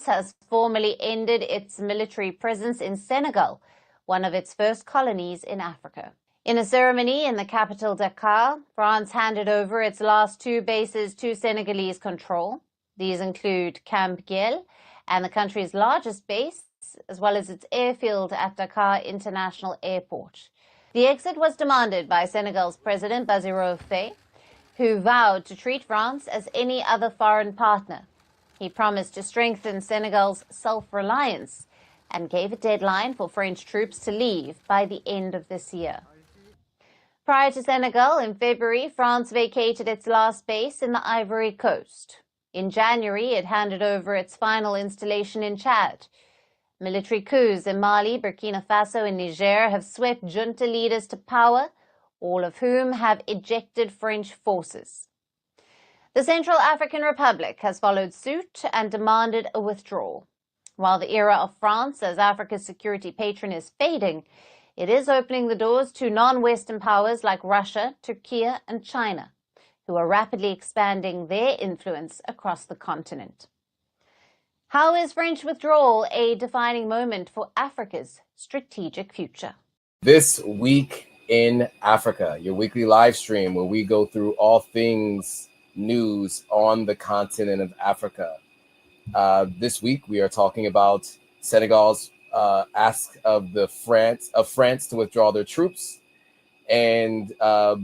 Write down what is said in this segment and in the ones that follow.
France has formally ended its military presence in Senegal, one of its first colonies in Africa. In a ceremony in the capital Dakar, France handed over its last two bases to Senegalese control. These include Camp Giel and the country's largest base, as well as its airfield at Dakar International Airport. The exit was demanded by Senegal's President Bassirou Faye, who vowed to treat France as any other foreign partner. He promised to strengthen Senegal's self-reliance and gave a deadline for French troops to leave by the end of this year. Prior to Senegal, in February, France vacated its last base in the Ivory Coast. In January, it handed over its final installation in Chad. Military coups in Mali, Burkina Faso, and Niger have swept junta leaders to power, all of whom have ejected French forces. The Central African Republic has followed suit and demanded a withdrawal. While the era of France as Africa's security patron is fading, it is opening the doors to non-Western powers like Russia, Turkey, and China, who are rapidly expanding their influence across the continent. How is French withdrawal a defining moment for Africa's strategic future? This Week in Africa, your weekly live stream where we go through all things news on the continent of Africa. This week, we are talking about Senegal's ask of France to withdraw their troops, and all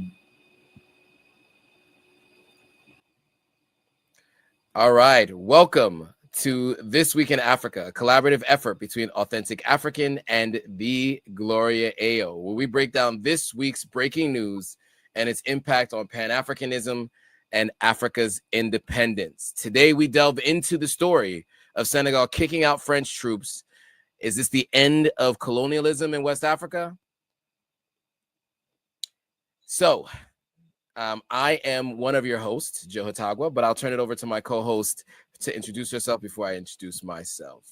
right, welcome to This Week in Africa, a collaborative effort between Authentic African and the Gloria Ayo, where we break down this week's breaking news and its impact on Pan-Africanism and Africa's independence. Today, we delve into the story of Senegal kicking out French troops. Is this the end of colonialism in West Africa? So, I am one of your hosts, Joe Hatagwa, but I'll turn it over to my co-host to introduce herself before I introduce myself.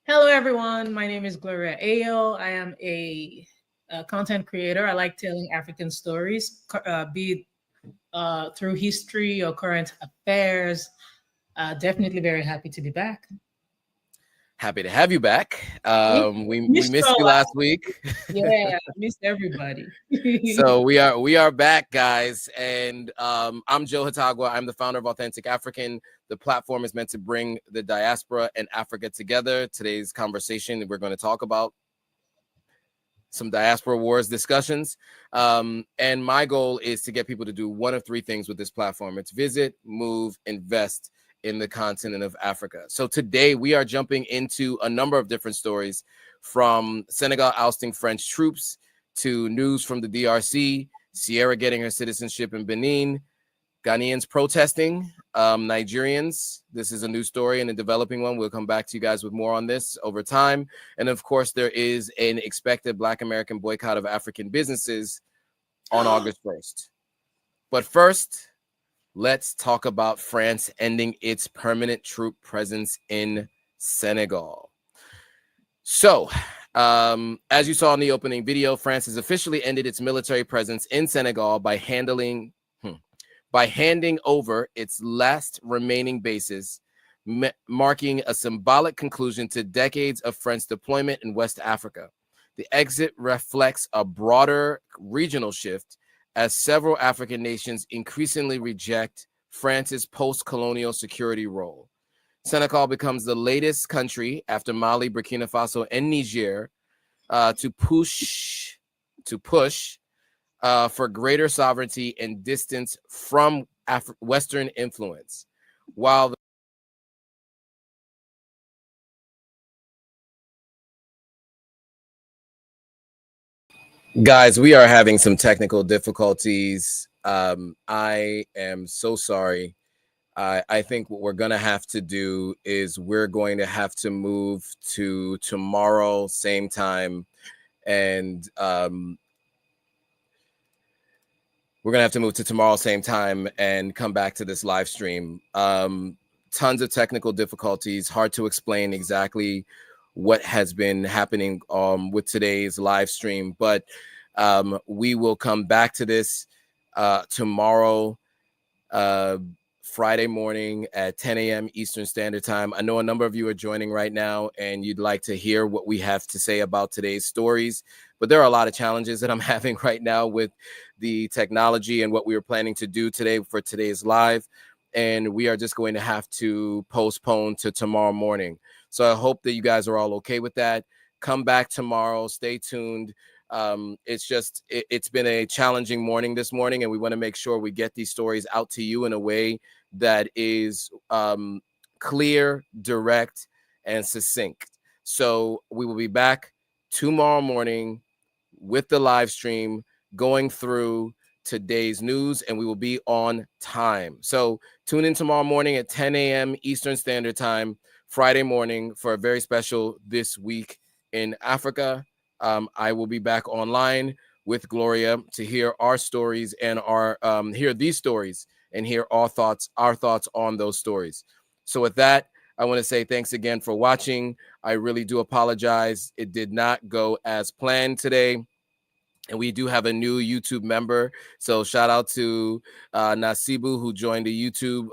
Hello, everyone. My name is Gloria Ayo. I am a content creator. I like telling African stories, be it through history or current affairs. Definitely very happy to be back. Happy to have you back. We missed you last week. Yeah, I missed everybody. So we are back, guys. And I'm Joe Hatagwa. I'm the founder of Authentic African. The platform is meant to bring the diaspora and Africa together. Today's conversation, we're going to talk about some diaspora wars discussions. And my goal is to get people to do one of three things with this platform. It's visit, move, invest in the continent of Africa. So today we are jumping into a number of different stories, from Senegal ousting French troops to news from the DRC, Ciara getting her citizenship in Benin, Ghanaians protesting, Nigerians. This is a new story and a developing one. We'll come back to you guys with more on this over time. And of course, there is an expected Black American boycott of African businesses on August 1st. But first, let's talk about France ending its permanent troop presence in Senegal. So, as you saw in the opening video, France has officially ended its military presence in Senegal by handing over its last remaining bases, marking a symbolic conclusion to decades of French deployment in West Africa. The exit reflects a broader regional shift as several African nations increasingly reject France's post-colonial security role. Senegal becomes the latest country after Mali, Burkina Faso, and Niger to push for greater sovereignty and distance from Western influence. While guys, we are having some technical difficulties. I am so sorry. I think what we're going to have to do is we're going to have to move to tomorrow, same time. And we're going to have to move to tomorrow, same time, and come back to this live stream. Tons of technical difficulties, hard to explain exactly what has been happening with today's live stream, but we will come back to this tomorrow. Friday morning at 10 a.m. Eastern Standard Time. I know a number of you are joining right now and you'd like to hear what we have to say about today's stories, but there are a lot of challenges that I'm having right now with the technology and what we were planning to do today for today's live. And we are just going to have to postpone to tomorrow morning. So I hope that you guys are all okay with that. Come back tomorrow. Stay tuned. It's been a challenging morning this morning, and we want to make sure we get these stories out to you in a way that is clear, direct, and succinct. So we will be back tomorrow morning with the live stream going through today's news, and we will be on time. So tune in tomorrow morning at 10 a.m. Eastern Standard Time, Friday morning, for a very special This Week in Africa. I will be back online with Gloria to hear our stories and hear these stories and hear our thoughts on those stories. So with that, I want to say thanks again for watching. I really do apologize. It did not go as planned today. And we do have a new YouTube member. So shout out to Nasibu, who joined the YouTube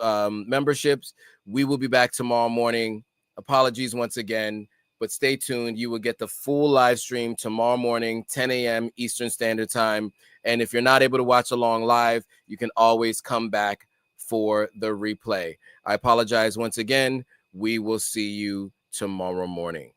memberships. We will be back tomorrow morning. Apologies once again, but stay tuned. You will get the full live stream tomorrow morning, 10 a.m. Eastern Standard Time. And if you're not able to watch along live, you can always come back for the replay. I apologize once again. We will see you tomorrow morning.